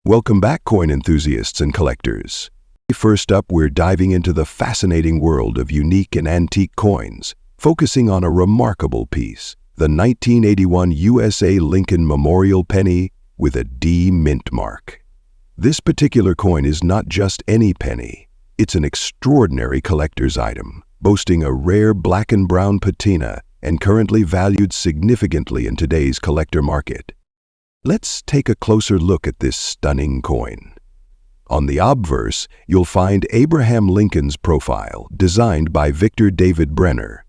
Welcome back, coin enthusiasts and collectors. First up, we're diving into the fascinating world of unique and antique coins, focusing on a remarkable piece, the 1981 USA Lincoln Memorial penny with a D mint mark. This particular coin is not just any penny. It's an extraordinary collector's item, boasting a rare black and brown patina and currently valued significantly in today's collector market. Let's take a closer look at this stunning coin. On the obverse, you'll find Abraham Lincoln's profile, designed by Victor David Brenner.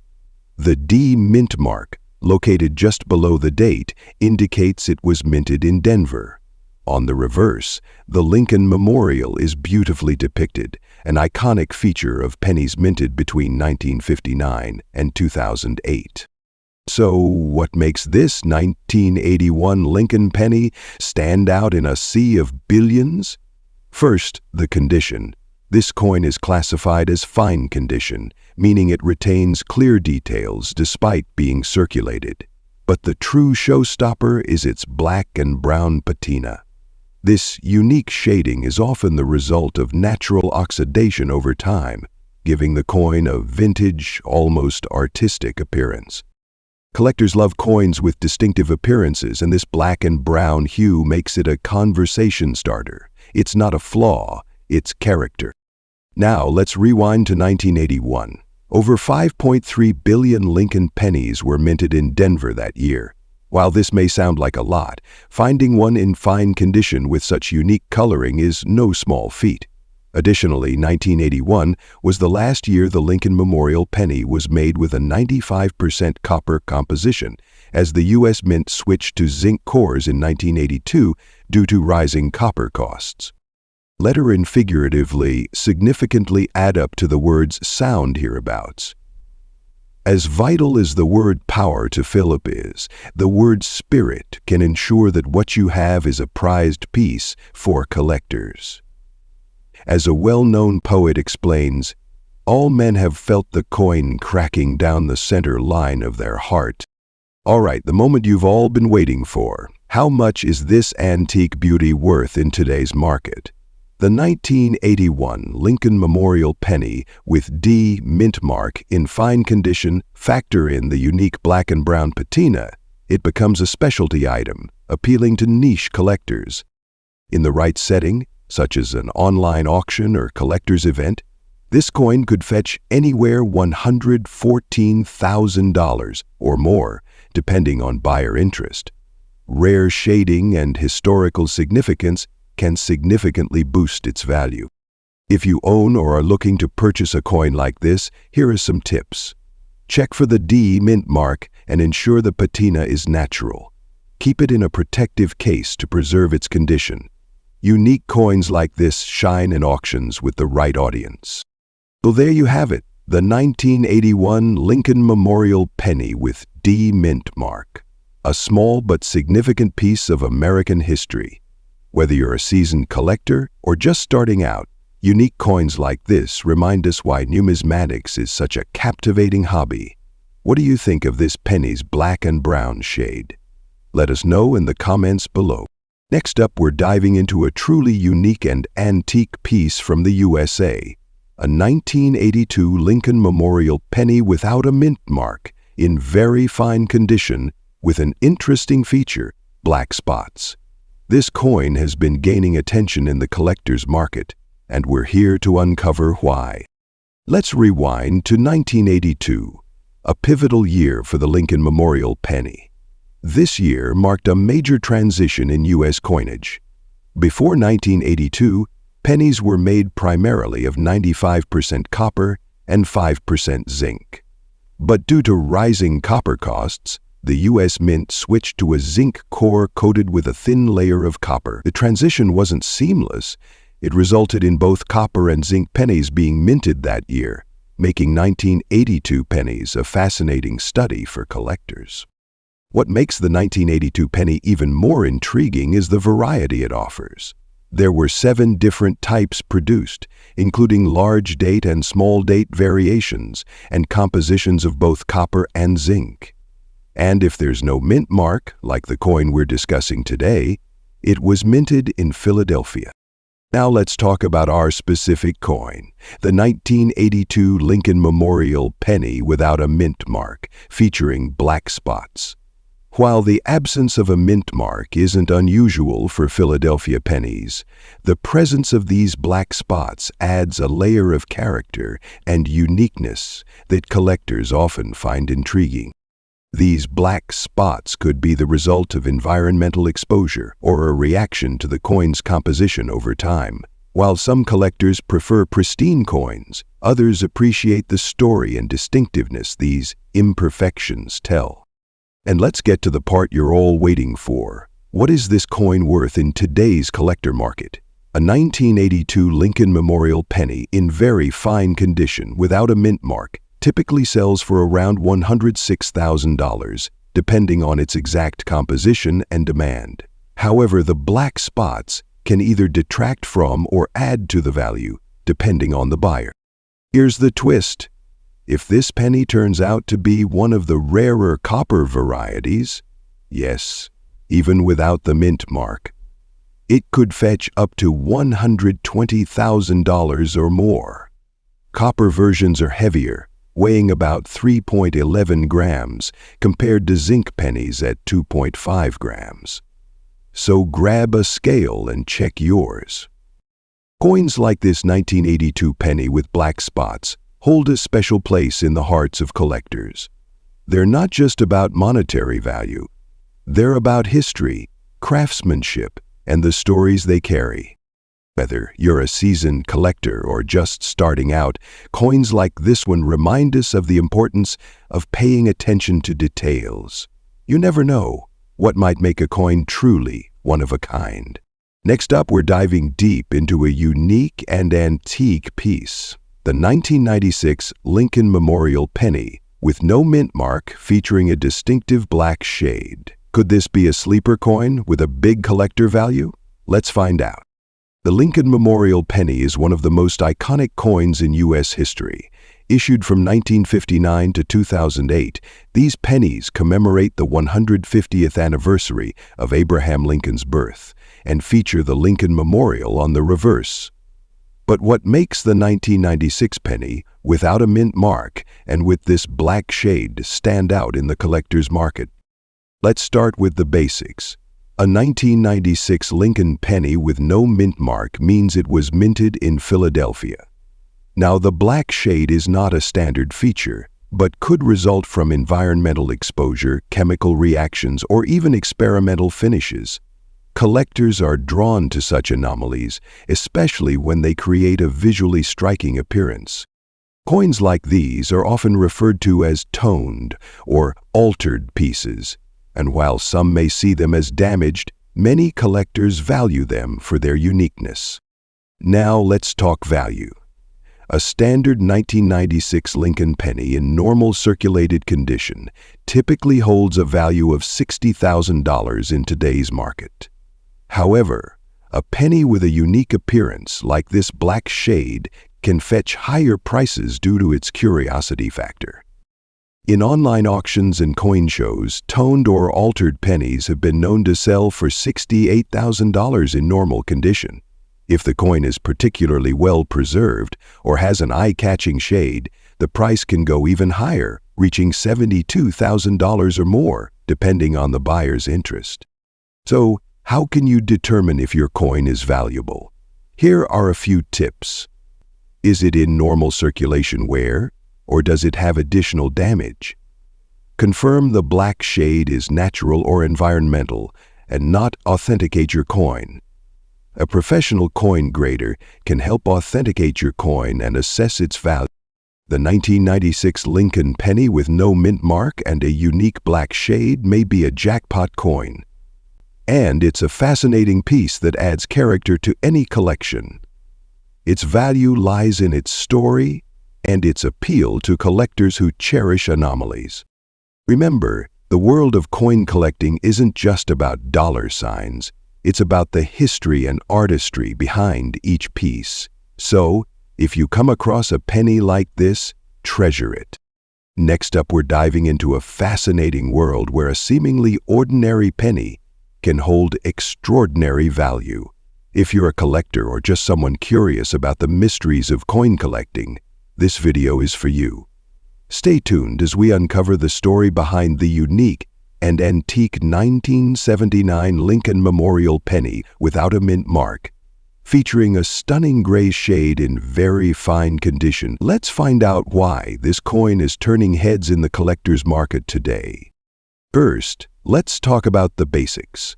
The D mint mark, located just below the date, indicates it was minted in Denver. On the reverse, the Lincoln Memorial is beautifully depicted, an iconic feature of pennies minted between 1959 and 2008. So, what makes this 1981 Lincoln penny stand out in a sea of billions? First, the condition. This coin is classified as fine condition, meaning it retains clear details despite being circulated. But the true showstopper is its black and brown patina. This unique shading is often the result of natural oxidation over time, giving the coin a vintage, almost artistic appearance. Collectors love coins with distinctive appearances, and this black and brown hue makes it a conversation starter. It's not a flaw, it's character. Now let's rewind to 1981. Over 5.3 billion Lincoln pennies were minted in Denver that year. While this may sound like a lot, finding one in fine condition with such unique coloring is no small feat. Additionally, 1981 was the last year the Lincoln Memorial penny was made with a 95% copper composition, as the U.S. Mint switched to zinc cores in 1982 due to rising copper costs. Letter and figuratively significantly add up to the word's sound hereabouts. As vital as the word power to Philip is, the word spirit can ensure that what you have is a prized piece for collectors. As a well-known poet explains, all men have felt the coin cracking down the center line of their heart. All right, the moment you've all been waiting for. How much is this antique beauty worth in today's market? The 1981 Lincoln Memorial penny with D mint mark in fine condition, factor in the unique black and brown patina, it becomes a specialty item, appealing to niche collectors. In the right setting, such as an online auction or collector's event, this coin could fetch anywhere $114,000 or more, depending on buyer interest. Rare shading and historical significance can significantly boost its value. If you own or are looking to purchase a coin like this, here are some tips. Check for the D mint mark and ensure the patina is natural. Keep it in a protective case to preserve its condition. Unique coins like this shine in auctions with the right audience. So there you have it, the 1981 Lincoln Memorial penny with D mint mark. A small but significant piece of American history. Whether you're a seasoned collector or just starting out, unique coins like this remind us why numismatics is such a captivating hobby. What do you think of this penny's black and brown shade? Let us know in the comments below. Next up, we're diving into a truly unique and antique piece from the USA, a 1982 Lincoln Memorial penny without a mint mark, in very fine condition, with an interesting feature, black spots. This coin has been gaining attention in the collector's market, and we're here to uncover why. Let's rewind to 1982, a pivotal year for the Lincoln Memorial penny. This year marked a major transition in U.S. coinage. Before 1982, pennies were made primarily of 95% copper and 5% zinc. But due to rising copper costs, the U.S. Mint switched to a zinc core coated with a thin layer of copper. The transition wasn't seamless. It resulted in both copper and zinc pennies being minted that year, making 1982 pennies a fascinating study for collectors. What makes the 1982 penny even more intriguing is the variety it offers. There were 7 different types produced, including large date and small date variations, and compositions of both copper and zinc. And if there's no mint mark, like the coin we're discussing today, It was minted in Philadelphia. Now let's talk about our specific coin, the 1982 Lincoln Memorial penny without a mint mark, featuring black spots. While the absence of a mint mark isn't unusual for Philadelphia pennies, the presence of these black spots adds a layer of character and uniqueness that collectors often find intriguing. These black spots could be the result of environmental exposure or a reaction to the coin's composition over time. While some collectors prefer pristine coins, others appreciate the story and distinctiveness these imperfections tell. And let's get to the part you're all waiting for. What is this coin worth in today's collector market? A 1982 Lincoln Memorial penny in very fine condition without a mint mark typically sells for around $106,000, depending on its exact composition and demand. However, the black spots can either detract from or add to the value, depending on the buyer. Here's the twist. If this penny turns out to be one of the rarer copper varieties, yes, even without the mint mark, it could fetch up to $120,000 or more. Copper versions are heavier, weighing about 3.11 grams compared to zinc pennies at 2.5 grams. So grab a scale and check yours. Coins like this 1982 penny with black spots hold a special place in the hearts of collectors. They're not just about monetary value. They're about history, craftsmanship, and the stories they carry. Whether you're a seasoned collector or just starting out, coins like this one remind us of the importance of paying attention to details. You never know what might make a coin truly one of a kind. Next up, we're diving deep into a unique and antique piece, the 1996 Lincoln Memorial penny with no mint mark featuring a distinctive black shade. Could this be a sleeper coin with a big collector value? Let's find out. The Lincoln Memorial penny is one of the most iconic coins in U.S. history. Issued from 1959 to 2008, these pennies commemorate the 150th anniversary of Abraham Lincoln's birth and feature the Lincoln Memorial on the reverse. But what makes the 1996 penny, without a mint mark and with this black shade, stand out in the collector's market? Let's start with the basics. A 1996 Lincoln penny with no mint mark means it was minted in Philadelphia. Now, the black shade is not a standard feature, but could result from environmental exposure, chemical reactions, or even experimental finishes. Collectors are drawn to such anomalies, especially when they create a visually striking appearance. Coins like these are often referred to as toned or altered pieces, and while some may see them as damaged, many collectors value them for their uniqueness. Now let's talk value. A standard 1996 Lincoln penny in normal circulated condition typically holds a value of $60,000 in today's market. However, a penny with a unique appearance like this black shade can fetch higher prices due to its curiosity factor. In online auctions and coin shows, toned or altered pennies have been known to sell for $68,000 in normal condition. If the coin is particularly well preserved or has an eye-catching shade, the price can go even higher, reaching $72,000 or more, depending on the buyer's interest. So, how can you determine if your coin is valuable? Here are a few tips. Is it in normal circulation wear, or does it have additional damage? Confirm the black shade is natural or environmental and not authenticate your coin. A professional coin grader can help authenticate your coin and assess its value. The 1996 Lincoln penny with no mint mark and a unique black shade may be a jackpot coin. And it's a fascinating piece that adds character to any collection. Its value lies in its story and its appeal to collectors who cherish anomalies. Remember, the world of coin collecting isn't just about dollar signs. It's about the history and artistry behind each piece. So, if you come across a penny like this, treasure it. Next up, we're diving into a fascinating world where a seemingly ordinary penny can hold extraordinary value. If you're a collector or just someone curious about the mysteries of coin collecting, this video is for you. Stay tuned as we uncover the story behind the unique and antique 1979 Lincoln Memorial penny without a mint mark. Featuring a stunning gray shade in very fine condition, let's find out why this coin is turning heads in the collector's market today. First, let's talk about the basics.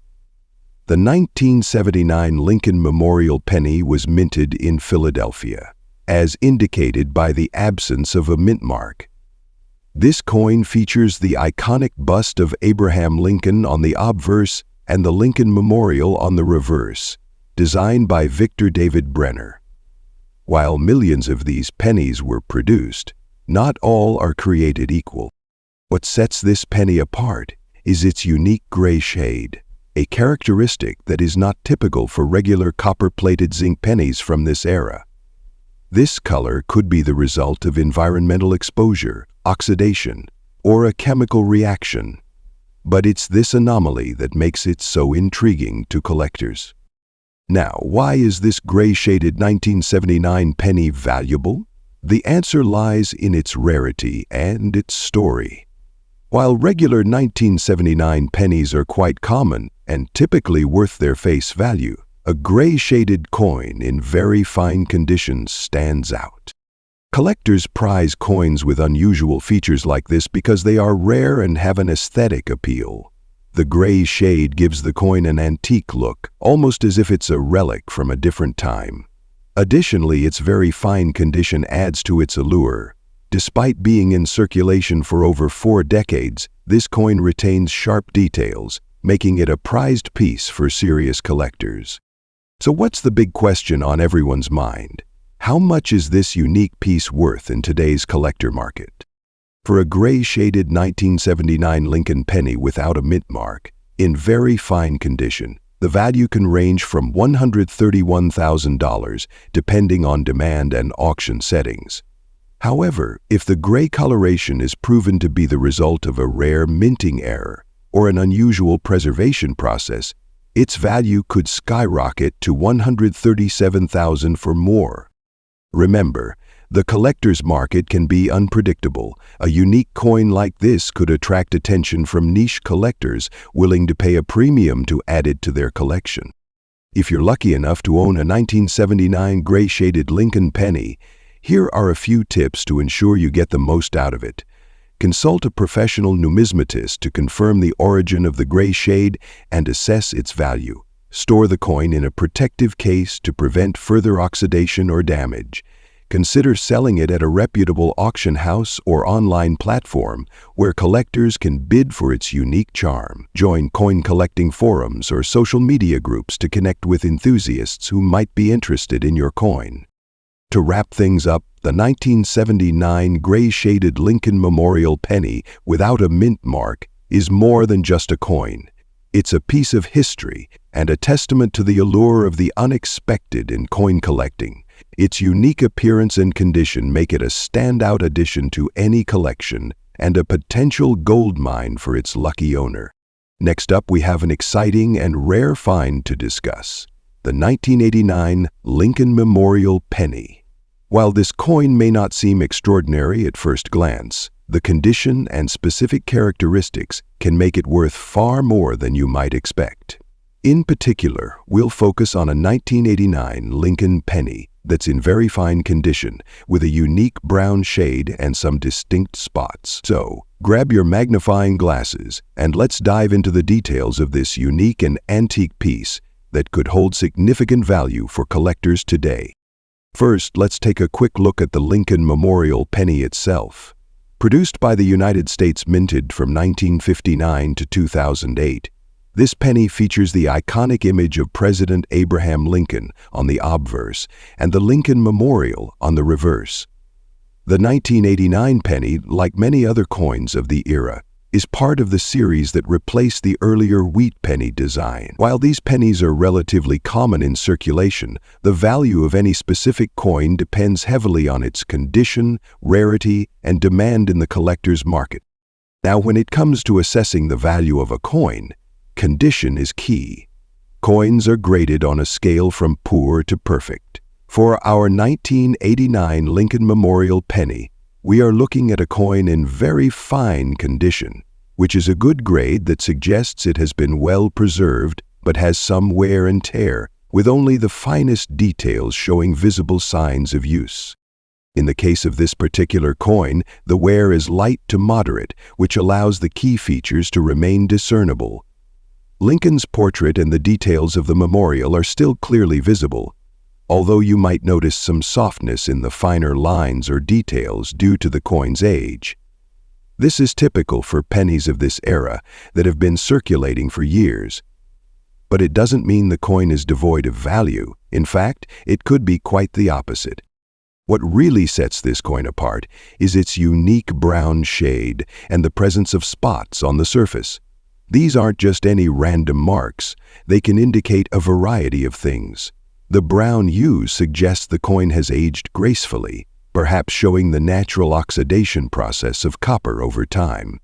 The 1979 Lincoln Memorial penny was minted in Philadelphia, as indicated by the absence of a mint mark. This coin features the iconic bust of Abraham Lincoln on the obverse and the Lincoln Memorial on the reverse, designed by Victor David Brenner. While millions of these pennies were produced, not all are created equal. What sets this penny apart is its unique gray shade, a characteristic that is not typical for regular copper-plated zinc pennies from this era. This color could be the result of environmental exposure, oxidation, or a chemical reaction. But it's this anomaly that makes it so intriguing to collectors. Now, why is this gray-shaded 1979 penny valuable? The answer lies in its rarity and its story. While regular 1979 pennies are quite common and typically worth their face value, a gray-shaded coin in very fine condition stands out. Collectors prize coins with unusual features like this because they are rare and have an aesthetic appeal. The gray shade gives the coin an antique look, almost as if it's a relic from a different time. Additionally, its very fine condition adds to its allure. Despite being in circulation for over 4 decades, this coin retains sharp details, making it a prized piece for serious collectors. So what's the big question on everyone's mind? How much is this unique piece worth in today's collector market? For a gray-shaded 1979 Lincoln penny without a mint mark, in very fine condition, the value can range from $131,000 depending on demand and auction settings. However, if the gray coloration is proven to be the result of a rare minting error or an unusual preservation process, its value could skyrocket to $137,000 for more. Remember, the collector's market can be unpredictable. A unique coin like this could attract attention from niche collectors willing to pay a premium to add it to their collection. If you're lucky enough to own a 1979 gray-shaded Lincoln penny, here are a few tips to ensure you get the most out of it. Consult a professional numismatist to confirm the origin of the gray shade and assess its value. Store the coin in a protective case to prevent further oxidation or damage. Consider selling it at a reputable auction house or online platform where collectors can bid for its unique charm. Join coin collecting forums or social media groups to connect with enthusiasts who might be interested in your coin. To wrap things up, the 1979 gray-shaded Lincoln Memorial penny without a mint mark is more than just a coin. It's a piece of history and a testament to the allure of the unexpected in coin collecting. Its unique appearance and condition make it a standout addition to any collection and a potential goldmine for its lucky owner. Next up, we have an exciting and rare find to discuss: the 1989 Lincoln Memorial penny. While this coin may not seem extraordinary at first glance, the condition and specific characteristics can make it worth far more than you might expect. In particular, we'll focus on a 1989 Lincoln penny that's in very fine condition, with a unique brown shade and some distinct spots. So, grab your magnifying glasses and let's dive into the details of this unique and antique piece that could hold significant value for collectors today. First, let's take a quick look at the Lincoln Memorial penny itself. Produced by the United States Minted from 1959 to 2008, this penny features the iconic image of President Abraham Lincoln on the obverse and the Lincoln Memorial on the reverse. The 1989 penny, like many other coins of the era, is part of the series that replaced the earlier wheat penny design. While these pennies are relatively common in circulation, the value of any specific coin depends heavily on its condition, rarity, and demand in the collector's market. Now, when it comes to assessing the value of a coin, condition is key. Coins are graded on a scale from poor to perfect. For our 1989 Lincoln Memorial penny, we are looking at a coin in very fine condition, which is a good grade that suggests it has been well preserved but has some wear and tear, with only the finest details showing visible signs of use. In the case of this particular coin, the wear is light to moderate, which allows the key features to remain discernible. Lincoln's portrait and the details of the memorial are still clearly visible, although you might notice some softness in the finer lines or details due to the coin's age. This is typical for pennies of this era that have been circulating for years. But it doesn't mean the coin is devoid of value. In fact, it could be quite the opposite. What really sets this coin apart is its unique brown shade and the presence of spots on the surface. These aren't just any random marks. They can indicate a variety of things. The brown hue suggests the coin has aged gracefully, perhaps showing the natural oxidation process of copper over time.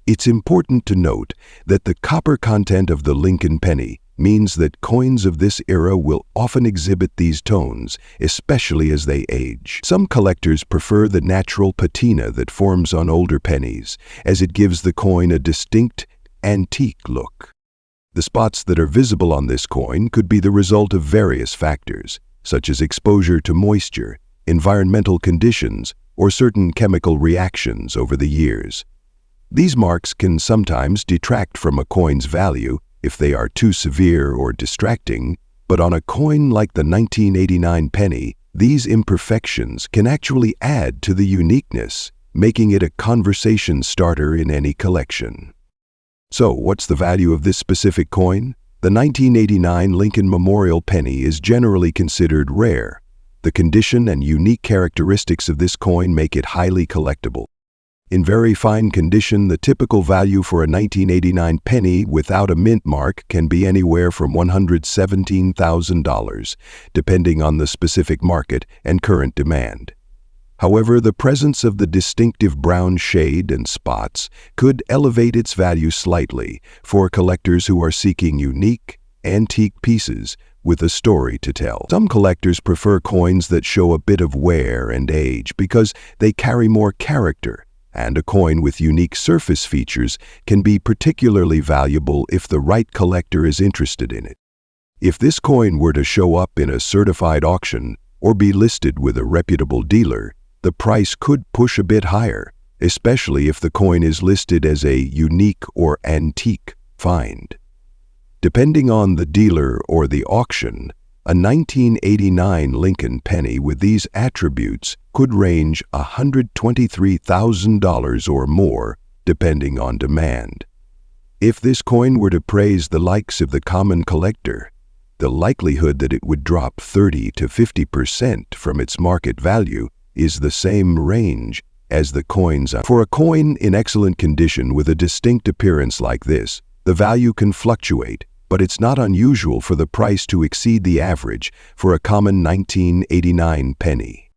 It's important to note that the copper content of the Lincoln penny means that coins of this era will often exhibit these tones, especially as they age. Some collectors prefer the natural patina that forms on older pennies, as it gives the coin a distinct, antique look. The spots that are visible on this coin could be the result of various factors, such as exposure to moisture, environmental conditions, or certain chemical reactions over the years. These marks can sometimes detract from a coin's value if they are too severe or distracting, but on a coin like the 1989 penny, these imperfections can actually add to the uniqueness, making it a conversation starter in any collection. So, what's the value of this specific coin? The 1989 Lincoln Memorial penny is generally considered rare. The condition and unique characteristics of this coin make it highly collectible. In very fine condition, the typical value for a 1989 penny without a mint mark can be anywhere from $117,000, depending on the specific market and current demand. However, the presence of the distinctive brown shade and spots could elevate its value slightly for collectors who are seeking unique, antique pieces with a story to tell. Some collectors prefer coins that show a bit of wear and age because they carry more character, and a coin with unique surface features can be particularly valuable if the right collector is interested in it. If this coin were to show up in a certified auction or be listed with a reputable dealer, the price could push a bit higher, especially if the coin is listed as a unique or antique find. Depending on the dealer or the auction, a 1989 Lincoln penny with these attributes could range $123,000 or more, depending on demand. If this coin were to praise the likes of the common collector, the likelihood that it would drop 30 to 50% from its market value is the same range as the coins. For a coin in excellent condition with a distinct appearance like this, the value can fluctuate, but it's not unusual for the price to exceed the average for a common 1989 penny.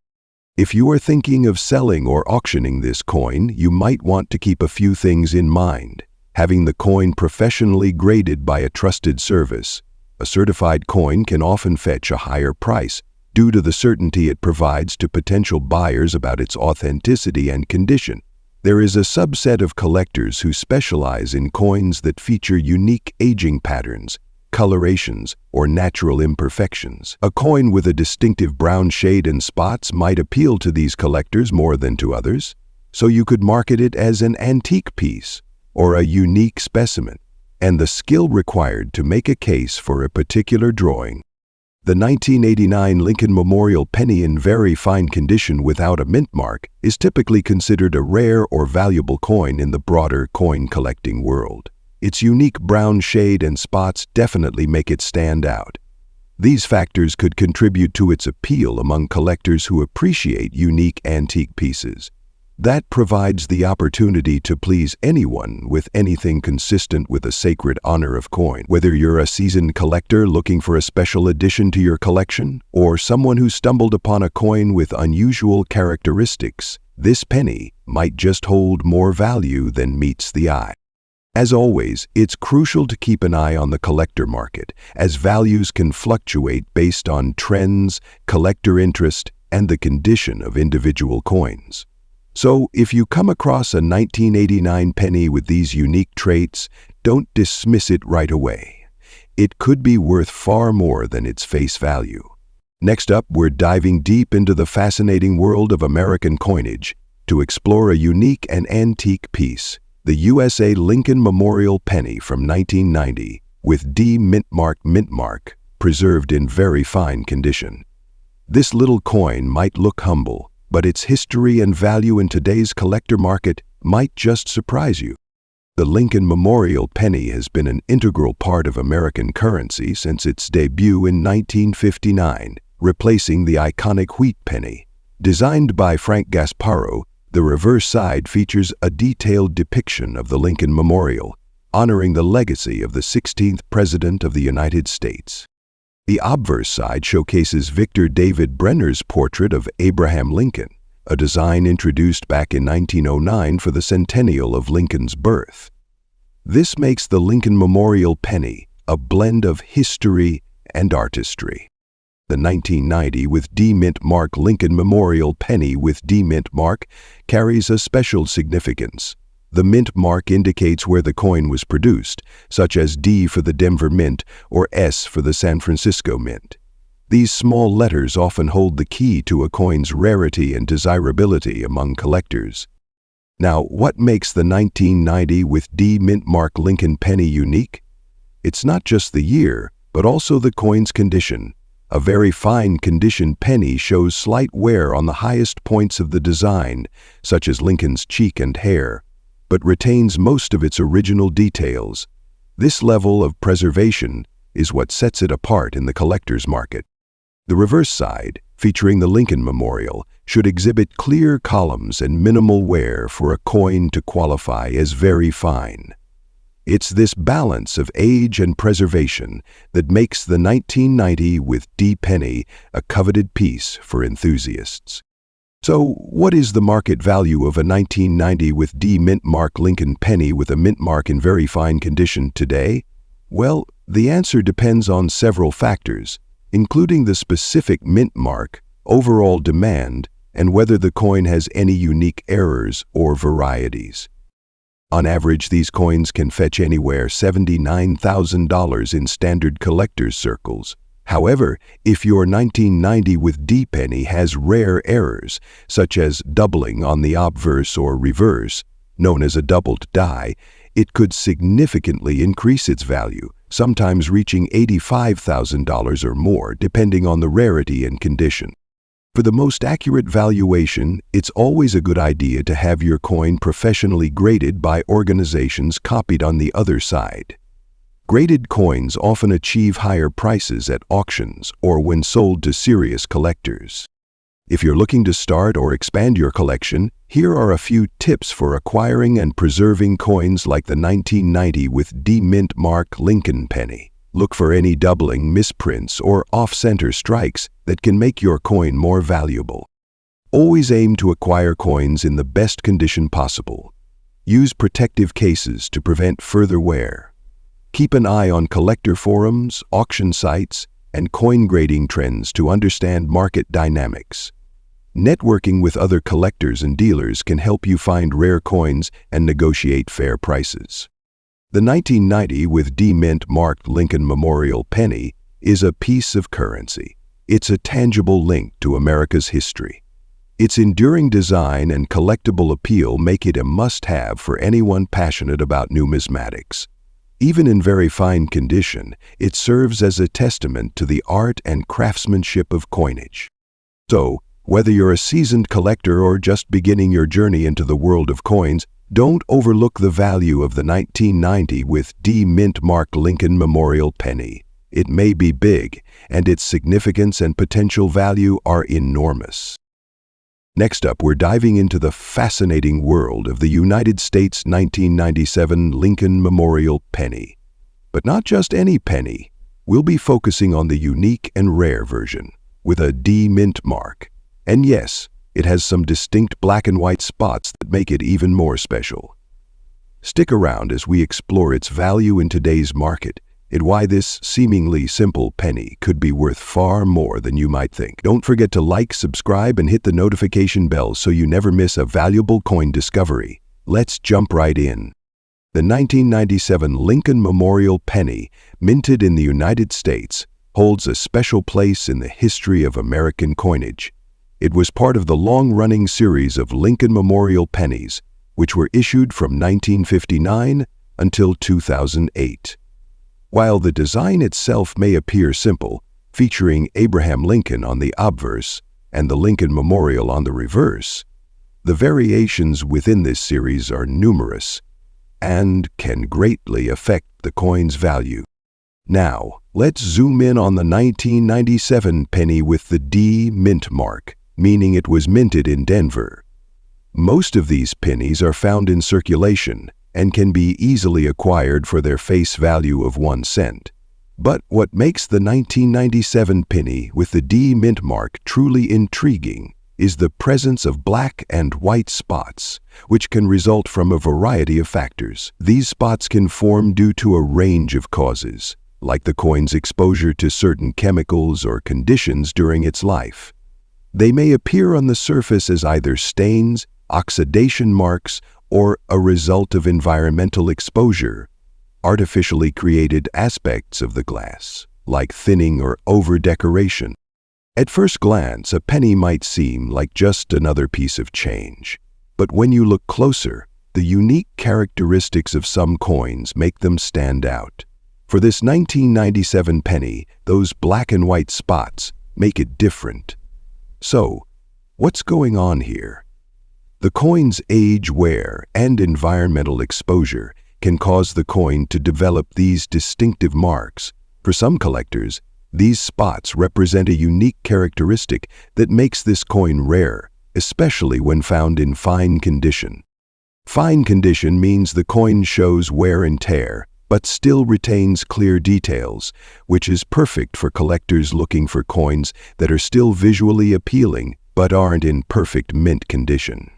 If you are thinking of selling or auctioning this coin, you might want to keep a few things in mind. Having the coin professionally graded by a trusted service. A certified coin can often fetch a higher price due to the certainty it provides to potential buyers about its authenticity and condition. There is a subset of collectors who specialize in coins that feature unique aging patterns, colorations, or natural imperfections. A coin with a distinctive brown shade and spots might appeal to these collectors more than to others, so you could market it as an antique piece or a unique specimen, and the skill required to make a case for a particular drawing. The 1989 Lincoln Memorial penny in very fine condition without a mint mark is typically considered a rare or valuable coin in the broader coin collecting world. Its unique brown shade and spots definitely make it stand out. These factors could contribute to its appeal among collectors who appreciate unique antique pieces. That provides the opportunity to please anyone with anything consistent with a sacred honor of coin. Whether you're a seasoned collector looking for a special addition to your collection, or someone who stumbled upon a coin with unusual characteristics, this penny might just hold more value than meets the eye. As always, it's crucial to keep an eye on the collector market, as values can fluctuate based on trends, collector interest, and the condition of individual coins. So, if you come across a 1989 penny with these unique traits, don't dismiss it right away. It could be worth far more than its face value. Next up, we're diving deep into the fascinating world of American coinage to explore a unique and antique piece, the USA Lincoln Memorial Penny from 1990, with D mint mark, preserved in very fine condition. This little coin might look humble, but its history and value in today's collector market might just surprise you. The Lincoln Memorial Penny has been an integral part of American currency since its debut in 1959, replacing the iconic wheat penny. Designed by Frank Gasparro, the reverse side features a detailed depiction of the Lincoln Memorial, honoring the legacy of the 16th President of the United States. The obverse side showcases Victor David Brenner's portrait of Abraham Lincoln, a design introduced back in 1909 for the centennial of Lincoln's birth. This makes the Lincoln Memorial Penny a blend of history and artistry. The 1990 with D mint mark Lincoln Memorial Penny with D mint mark carries a special significance. The mint mark indicates where the coin was produced, such as D for the Denver Mint or S for the San Francisco Mint. These small letters often hold the key to a coin's rarity and desirability among collectors. Now, what makes the 1990 with D mint mark Lincoln Penny unique? It's not just the year, but also the coin's condition. A very fine condition penny shows slight wear on the highest points of the design, such as Lincoln's cheek and hair, but retains most of its original details. This level of preservation is what sets it apart in the collector's market. The reverse side, featuring the Lincoln Memorial, should exhibit clear columns and minimal wear for a coin to qualify as very fine. It's this balance of age and preservation that makes the 1990 with D penny a coveted piece for enthusiasts. So, what is the market value of a 1990 with D mint mark Lincoln Penny with a mint mark in very fine condition today? Well, the answer depends on several factors, including the specific mint mark, overall demand, and whether the coin has any unique errors or varieties. On average, these coins can fetch anywhere $79,000 in standard collector's circles. However, if your 1990 with D penny has rare errors, such as doubling on the obverse or reverse, known as a doubled die, it could significantly increase its value, sometimes reaching $85,000 or more, depending on the rarity and condition. For the most accurate valuation, it's always a good idea to have your coin professionally graded by organizations copied on the other side. Graded coins often achieve higher prices at auctions or when sold to serious collectors. If you're looking to start or expand your collection, here are a few tips for acquiring and preserving coins like the 1990 with D mint mark Lincoln Penny. Look for any doubling, misprints, or off-center strikes that can make your coin more valuable. Always aim to acquire coins in the best condition possible. Use protective cases to prevent further wear. Keep an eye on collector forums, auction sites, and coin grading trends to understand market dynamics. Networking with other collectors and dealers can help you find rare coins and negotiate fair prices. The 1990 with D mint marked Lincoln Memorial Penny is a piece of currency. It's a tangible link to America's history. Its enduring design and collectible appeal make it a must-have for anyone passionate about numismatics. Even in very fine condition, it serves as a testament to the art and craftsmanship of coinage. So, whether you're a seasoned collector or just beginning your journey into the world of coins, don't overlook the value of the 1990 with D mint mark Lincoln Memorial Penny. It may be big, and its significance and potential value are enormous. Next up, we're diving into the fascinating world of the United States 1997 Lincoln Memorial Penny. But not just any penny. We'll be focusing on the unique and rare version, with a D mint mark. And yes, it has some distinct black and white spots that make it even more special. Stick around as we explore its value in today's market and why this seemingly simple penny could be worth far more than you might think. Don't forget to like, subscribe, and hit the notification bell so you never miss a valuable coin discovery. Let's jump right in. The 1997 Lincoln Memorial Penny, minted in the United States, holds a special place in the history of American coinage. It was part of the long-running series of Lincoln Memorial pennies, which were issued from 1959 until 2008. While the design itself may appear simple, featuring Abraham Lincoln on the obverse and the Lincoln Memorial on the reverse, the variations within this series are numerous and can greatly affect the coin's value. Now, let's zoom in on the 1997 penny with the D mint mark, meaning it was minted in Denver. Most of these pennies are found in circulation and can be easily acquired for their face value of 1 cent. But what makes the 1997 penny with the D mint mark truly intriguing is the presence of black and white spots, which can result from a variety of factors. These spots can form due to a range of causes, like the coin's exposure to certain chemicals or conditions during its life. They may appear on the surface as either stains, oxidation marks, or a result of environmental exposure. Artificially created aspects of the glass, like thinning or over-decoration. At first glance, a penny might seem like just another piece of change. But when you look closer, the unique characteristics of some coins make them stand out. For this 1997 penny, those black and white spots make it different. So, what's going on here? The coin's age, wear, and environmental exposure can cause the coin to develop these distinctive marks. For some collectors, these spots represent a unique characteristic that makes this coin rare, especially when found in fine condition. Fine condition means the coin shows wear and tear, but still retains clear details, which is perfect for collectors looking for coins that are still visually appealing but aren't in perfect mint condition.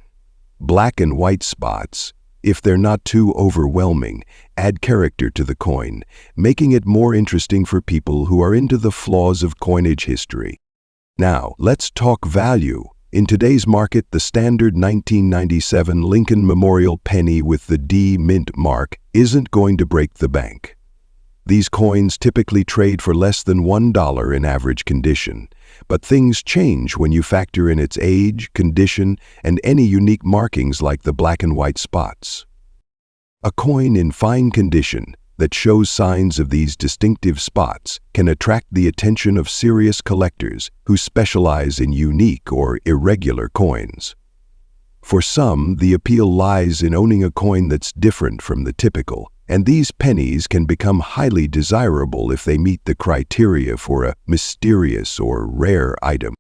Black and white spots, if they're not too overwhelming, add character to the coin, making it more interesting for people who are into the flaws of coinage history. Now, let's talk value. In today's market, the standard 1997 Lincoln Memorial penny with the D mint mark isn't going to break the bank. These coins typically trade for less than $1 in average condition, but things change when you factor in its age, condition, and any unique markings like the black and white spots. A coin in fine condition that shows signs of these distinctive spots can attract the attention of serious collectors who specialize in unique or irregular coins. For some, the appeal lies in owning a coin that's different from the typical, and these pennies can become highly desirable if they meet the criteria for a mysterious or rare item.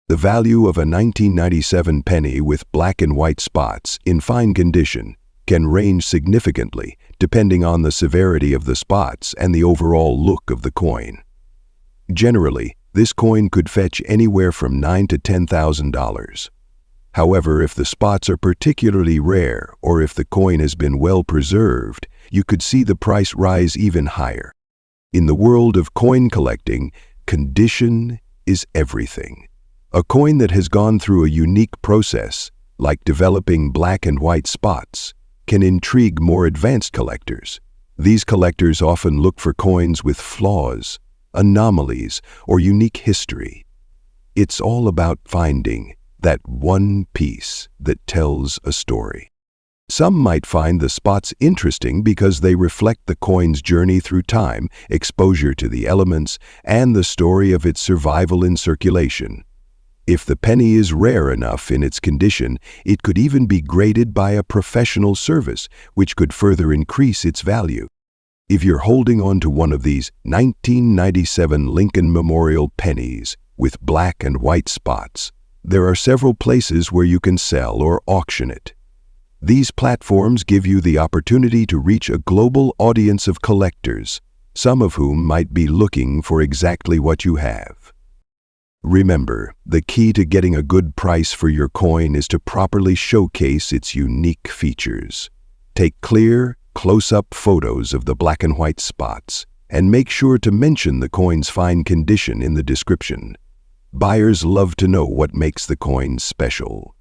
The value of a 1997 penny with black and white spots in fine condition can range significantly depending on the severity of the spots and the overall look of the coin. Generally, this coin could fetch anywhere from $9,000 to $10,000. However, if the spots are particularly rare or if the coin has been well preserved, you could see the price rise even higher. In the world of coin collecting, condition is everything. A coin that has gone through a unique process, like developing black and white spots, can intrigue more advanced collectors. These collectors often look for coins with flaws, anomalies, or unique history. It's all about finding that one piece that tells a story. Some might find the spots interesting because they reflect the coin's journey through time, exposure to the elements, and the story of its survival in circulation. If the penny is rare enough in its condition, it could even be graded by a professional service, which could further increase its value. If you're holding on to one of these 1997 Lincoln Memorial pennies with black and white spots, there are several places where you can sell or auction it. These platforms give you the opportunity to reach a global audience of collectors, some of whom might be looking for exactly what you have. Remember, the key to getting a good price for your coin is to properly showcase its unique features. Take clear, close-up photos of the black and white spots, and make sure to mention the coin's fine condition in the description. Buyers love to know what makes the coin special.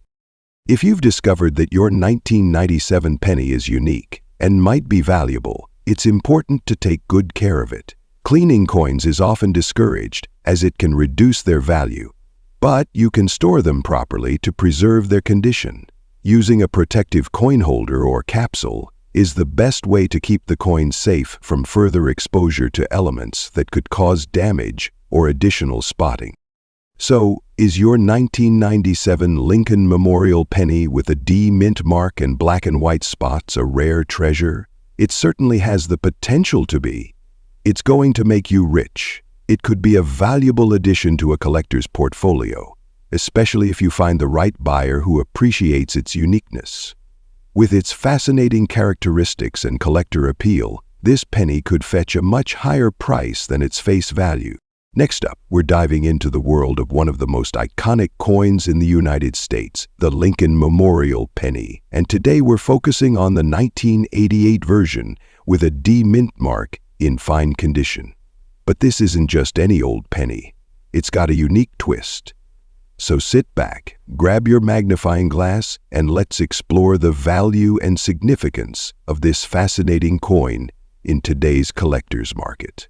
If you've discovered that your 1997 penny is unique and might be valuable, it's important to take good care of it. Cleaning coins is often discouraged as it can reduce their value, but you can store them properly to preserve their condition. Using a protective coin holder or capsule is the best way to keep the coin safe from further exposure to elements that could cause damage or additional spotting. So, is your 1997 Lincoln Memorial penny with a D mint mark and black and white spots a rare treasure? It certainly has the potential to be. It's going to make you rich. It could be a valuable addition to a collector's portfolio, especially if you find the right buyer who appreciates its uniqueness. With its fascinating characteristics and collector appeal, this penny could fetch a much higher price than its face value. Next up, we're diving into the world of one of the most iconic coins in the United States, the Lincoln Memorial penny. And today we're focusing on the 1988 version with a D mint mark in fine condition. But this isn't just any old penny. It's got a unique twist. So sit back, grab your magnifying glass, and let's explore the value and significance of this fascinating coin in today's collector's market.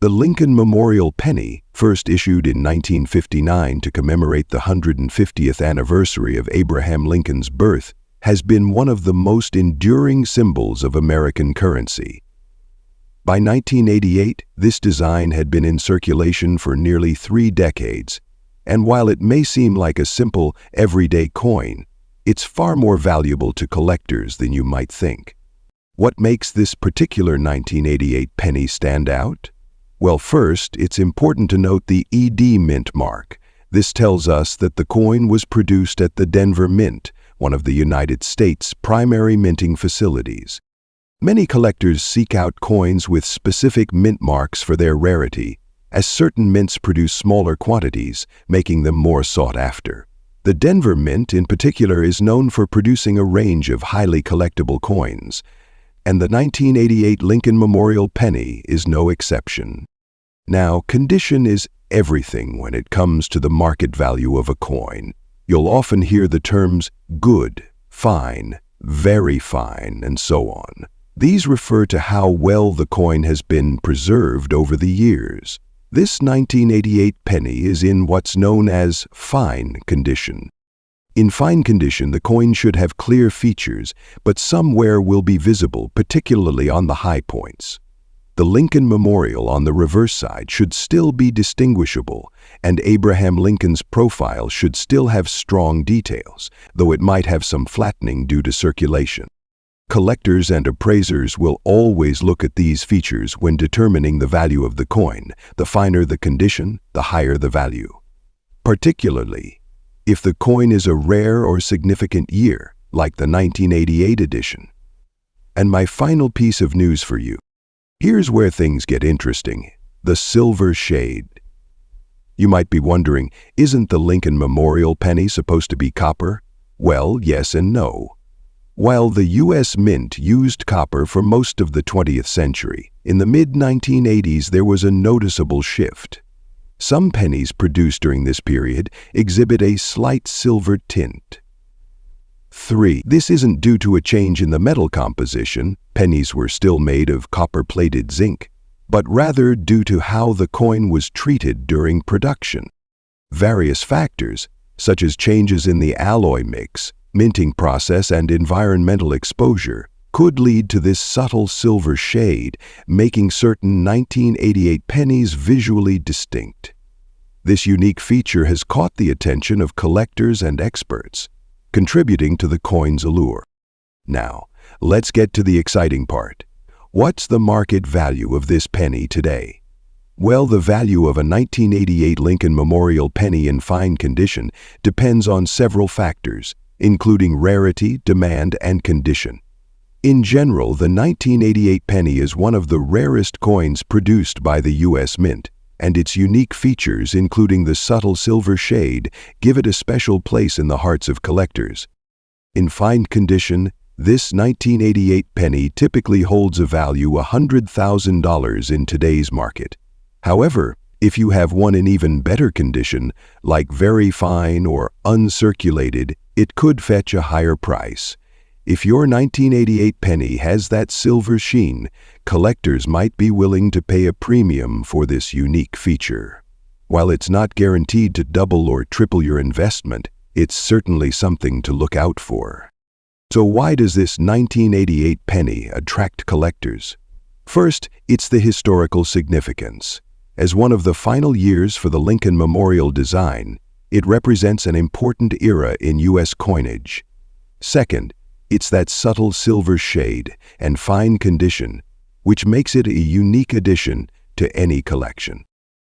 The Lincoln Memorial penny, first issued in 1959 to commemorate the 150th anniversary of Abraham Lincoln's birth, has been one of the most enduring symbols of American currency. By 1988, this design had been in circulation for nearly 3 decades, and while it may seem like a simple, everyday coin, it's far more valuable to collectors than you might think. What makes this particular 1988 penny stand out? Well, first, it's important to note the ED Mint mark. This tells us that the coin was produced at the Denver Mint, one of the United States' primary minting facilities. Many collectors seek out coins with specific mint marks for their rarity, as certain mints produce smaller quantities, making them more sought after. The Denver Mint, in particular, is known for producing a range of highly collectible coins, and the 1988 Lincoln Memorial penny is no exception. Now, condition is everything when it comes to the market value of a coin. You'll often hear the terms good, fine, very fine, and so on. These refer to how well the coin has been preserved over the years. This 1988 penny is in what's known as fine condition. In fine condition, the coin should have clear features, but some wear will be visible, particularly on the high points. The Lincoln Memorial on the reverse side should still be distinguishable, and Abraham Lincoln's profile should still have strong details, though it might have some flattening due to circulation. Collectors and appraisers will always look at these features when determining the value of the coin. The finer the condition, the higher the value. Particularly, if the coin is a rare or significant year, like the 1988 edition. And my final piece of news for you. Here's where things get interesting. The silver shade. You might be wondering, isn't the Lincoln Memorial penny supposed to be copper? Well, yes and no. While the U.S. Mint used copper for most of the 20th century, in the mid-1980s there was a noticeable shift. Some pennies produced during this period exhibit a slight silver tint. 3. This isn't due to a change in the metal composition, pennies were still made of copper-plated zinc, but rather due to how the coin was treated during production. Various factors, such as changes in the alloy mix, minting process, and environmental exposure, could lead to this subtle silver shade, making certain 1988 pennies visually distinct. This unique feature has caught the attention of collectors and experts, contributing to the coin's allure. Now, let's get to the exciting part. What's the market value of this penny today? Well, the value of a 1988 Lincoln Memorial penny in fine condition depends on several factors, including rarity, demand, and condition. In general, the 1988 penny is one of the rarest coins produced by the U.S. Mint, and its unique features, including the subtle silver shade, give it a special place in the hearts of collectors. In fine condition, This 1988 penny typically holds a value $100,000 in today's market. However, if you have one in even better condition, like very fine or uncirculated, it could fetch a higher price. If your 1988 penny has that silver sheen, collectors might be willing to pay a premium for this unique feature. While it's not guaranteed to double or triple your investment, it's certainly something to look out for. So why does this 1988 penny attract collectors? First, it's the historical significance. As one of the final years for the Lincoln Memorial design, it represents an important era in U.S. coinage. Second, it's that subtle silver shade and fine condition, which makes it a unique addition to any collection.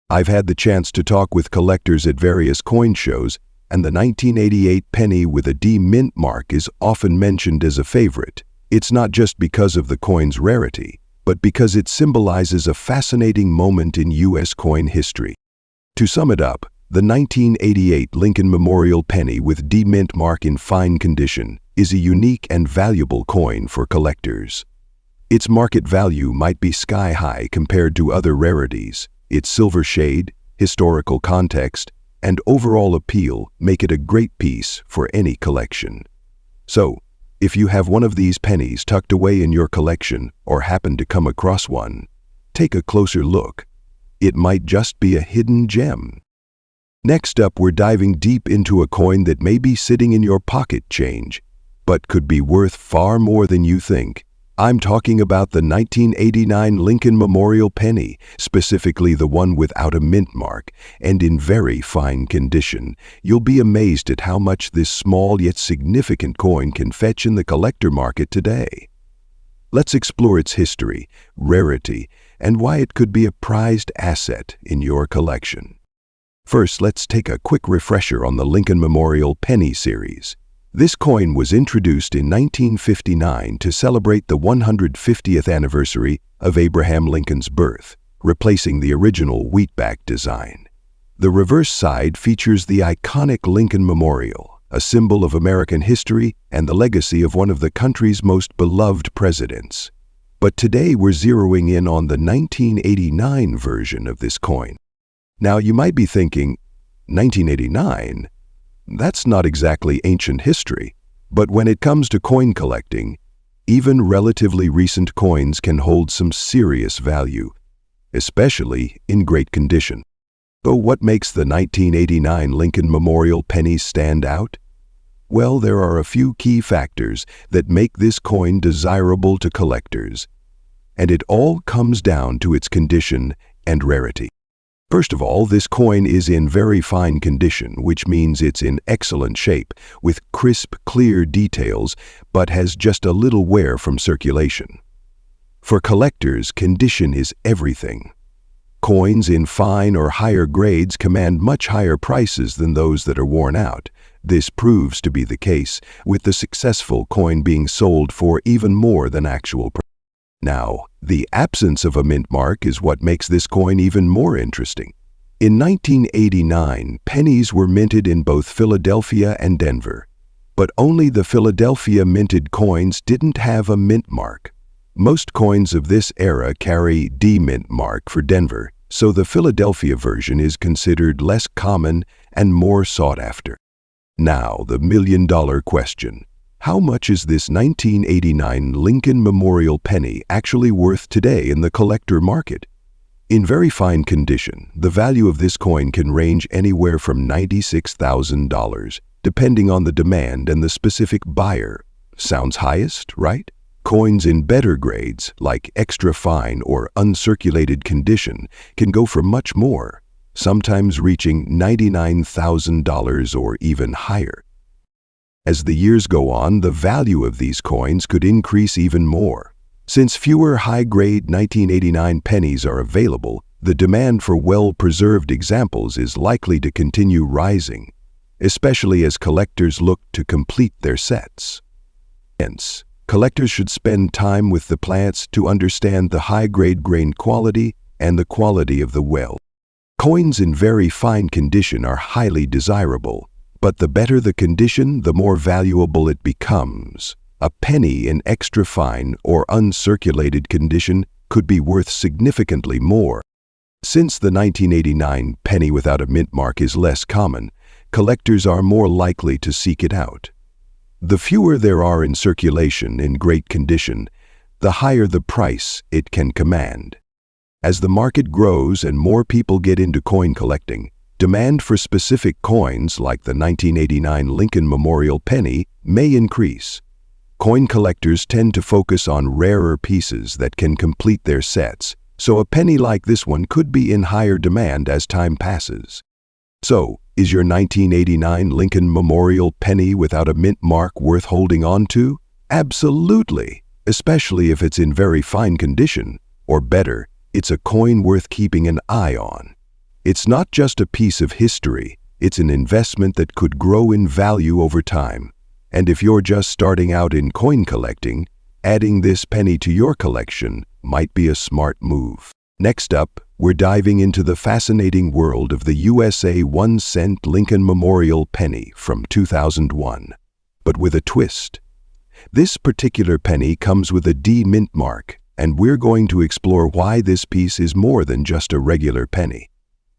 I've had the chance to talk with collectors at various coin shows, and the 1988 penny with a D mint mark is often mentioned as a favorite. It's not just because of the coin's rarity, but because it symbolizes a fascinating moment in U.S. coin history. To sum it up, the 1988 Lincoln Memorial penny with D mint mark in fine condition is a unique and valuable coin for collectors. Its market value might be sky-high compared to other rarities. Its silver shade, historical context, and overall appeal make it a great piece for any collection. So, if you have one of these pennies tucked away in your collection or happen to come across one, take a closer look. It might just be a hidden gem. Next up, we're diving deep into a coin that may be sitting in your pocket change, but could be worth far more than you think. I'm talking about the 1989 Lincoln Memorial penny, specifically the one without a mint mark and in very fine condition. You'll be amazed at how much this small yet significant coin can fetch in the collector market today. Let's explore its history, rarity, and why it could be a prized asset in your collection. First, let's take a quick refresher on the Lincoln Memorial penny series. This coin was introduced in 1959 to celebrate the 150th anniversary of Abraham Lincoln's birth, replacing the original wheatback design. The reverse side features the iconic Lincoln Memorial, a symbol of American history and the legacy of one of the country's most beloved presidents. But today we're zeroing in on the 1989 version of this coin. Now you might be thinking, 1989? That's not exactly ancient history, but when it comes to coin collecting, even relatively recent coins can hold some serious value, especially in great condition. So what makes the 1989 Lincoln Memorial penny stand out? Well, there are a few key factors that make this coin desirable to collectors, and it all comes down to its condition and rarity. First of all, this coin is in very fine condition, which means it's in excellent shape, with crisp, clear details, but has just a little wear from circulation. For collectors, condition is everything. Coins in fine or higher grades command much higher prices than those that are worn out. This proves to be the case, with the successful coin being sold for even more than actual price. Now, the absence of a mint mark is what makes this coin even more interesting. In 1989, pennies were minted in both Philadelphia and Denver, but only the Philadelphia minted coins didn't have a mint mark. Most coins of this era carry D mint mark for Denver, so the Philadelphia version is considered less common and more sought after. Now, the million-dollar question. How much is this 1989 Lincoln Memorial penny actually worth today in the collector market? In very fine condition, the value of this coin can range anywhere from $96,000, depending on the demand and the specific buyer. Sounds highest, right? Coins in better grades, like extra fine or uncirculated condition, can go for much more, sometimes reaching $99,000 or even higher. As the years go on, the value of these coins could increase even more. Since fewer high-grade 1989 pennies are available, the demand for well-preserved examples is likely to continue rising, especially as collectors look to complete their sets. Hence, collectors should spend time with the plants to understand the high-grade grain quality and the quality of the well. Coins in very fine condition are highly desirable, but the better the condition, the more valuable it becomes. a penny in extra fine or uncirculated condition could be worth significantly more. Since the 1989 penny without a mint mark is less common, collectors are more likely to seek it out. The fewer there are in circulation in great condition, the higher the price it can command. As the market grows and more people get into coin collecting, demand for specific coins like the 1989 Lincoln Memorial penny may increase. Coin collectors tend to focus on rarer pieces that can complete their sets, so a penny like this one could be in higher demand as time passes. So, is your 1989 Lincoln Memorial penny without a mint mark worth holding on to? Absolutely, especially if it's in very fine condition, or better, it's a coin worth keeping an eye on. It's not just a piece of history, it's an investment that could grow in value over time. And if you're just starting out in coin collecting, adding this penny to your collection might be a smart move. Next up, we're diving into the fascinating world of the USA 1-cent Lincoln Memorial penny from 2001. But with a twist. This particular penny comes with a D mint mark, and we're going to explore why this piece is more than just a regular penny.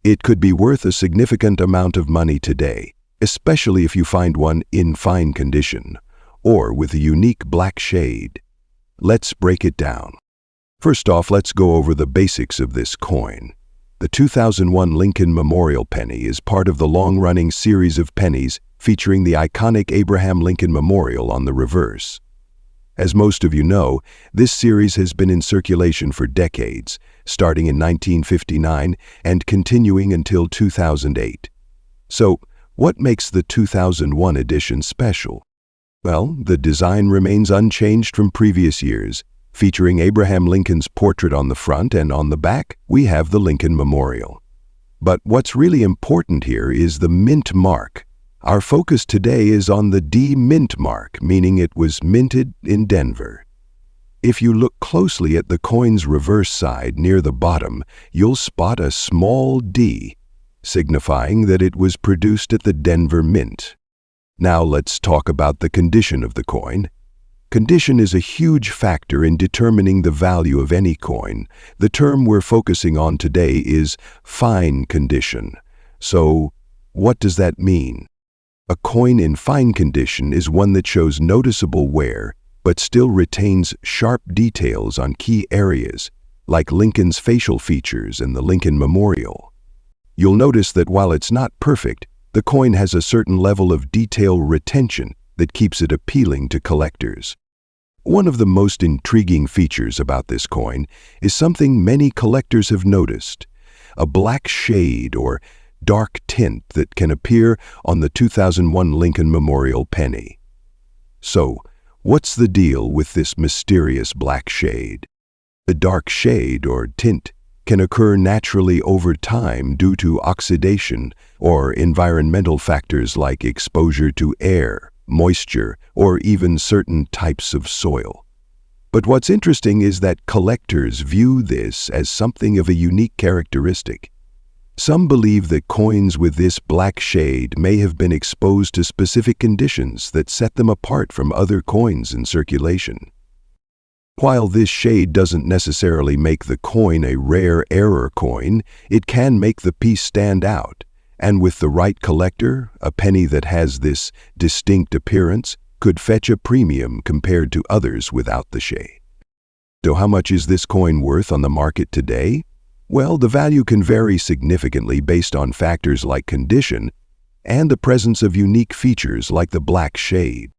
It could be worth a significant amount of money today, especially if you find one in fine condition, or with a unique black shade. Let's break it down. First off, let's go over the basics of this coin. The 2001 Lincoln Memorial penny is part of the long-running series of pennies featuring the iconic Abraham Lincoln Memorial on the reverse. As most of you know, this series has been in circulation for decades, starting in 1959 and continuing until 2008. So, what makes the 2001 edition special? Well, the design remains unchanged from previous years. Featuring Abraham Lincoln's portrait on the front, and on the back, we have the Lincoln Memorial. But what's really important here is the mint mark. Our focus today is on the D mint mark, meaning it was minted in Denver. If you look closely at the coin's reverse side near the bottom, you'll spot a small D, signifying that it was produced at the Denver Mint. Now let's talk about the condition of the coin. Condition is a huge factor in determining the value of any coin. The term we're focusing on today is fine condition. So, what does that mean? A coin in fine condition is one that shows noticeable wear, but still retains sharp details on key areas, like Lincoln's facial features and the Lincoln Memorial. You'll notice that while it's not perfect, the coin has a certain level of detail retention that keeps it appealing to collectors. One of the most intriguing features about this coin is something many collectors have noticed: a black shade or dark tint that can appear on the 2001 Lincoln Memorial penny. So, what's the deal with this mysterious black shade? The dark shade or tint can occur naturally over time due to oxidation or environmental factors like exposure to air, moisture, or even certain types of soil. But what's interesting is that collectors view this as something of a unique characteristic. Some believe that coins with this black shade may have been exposed to specific conditions that set them apart from other coins in circulation. While this shade doesn't necessarily make the coin a rare error coin, it can make the piece stand out. And with the right collector, a penny that has this distinct appearance could fetch a premium compared to others without the shade. So how much is this coin worth on the market today? Well, the value can vary significantly based on factors like condition and the presence of unique features like the black shade.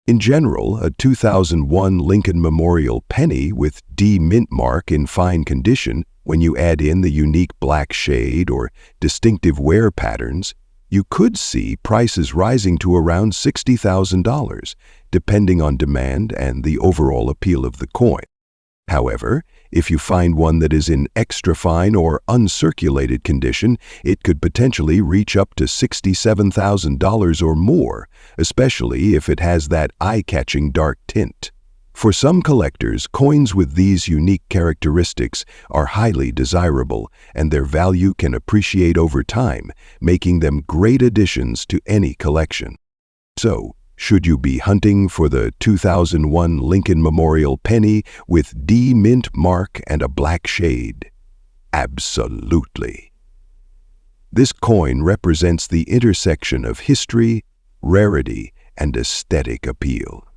In general, a 2001 Lincoln Memorial penny with D mint mark in fine condition, when you add in the unique black shade or distinctive wear patterns, you could see prices rising to around $60,000, depending on demand and the overall appeal of the coin. However, if you find one that is in extra fine or uncirculated condition, it could potentially reach up to $67,000 or more, especially if it has that eye-catching dark tint. For some collectors, coins with these unique characteristics are highly desirable, and their value can appreciate over time, making them great additions to any collection. So, Should you be hunting for the 2001 Lincoln Memorial penny with D mint mark and a black shade? Absolutely. This coin represents the intersection of history, rarity, and aesthetic appeal.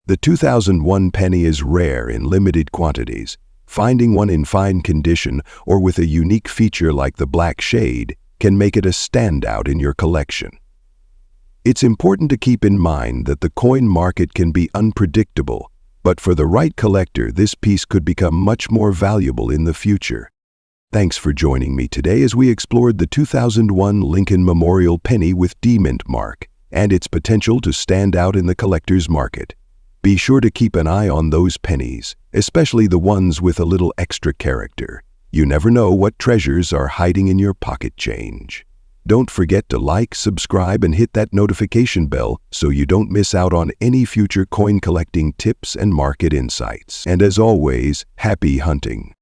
The 2001 penny is rare in limited quantities. Finding one in fine condition or with a unique feature like the black shade can make it a standout in your collection. It's important to keep in mind that the coin market can be unpredictable, but for the right collector, this piece could become much more valuable in the future. Thanks for joining me today as we explored the 2001 Lincoln Memorial penny with D mint mark and its potential to stand out in the collector's market. Be sure to keep an eye on those pennies, especially the ones with a little extra character. You never know what treasures are hiding in your pocket change. Don't forget to like, subscribe, and hit that notification bell so you don't miss out on any future coin collecting tips and market insights. And as always, happy hunting!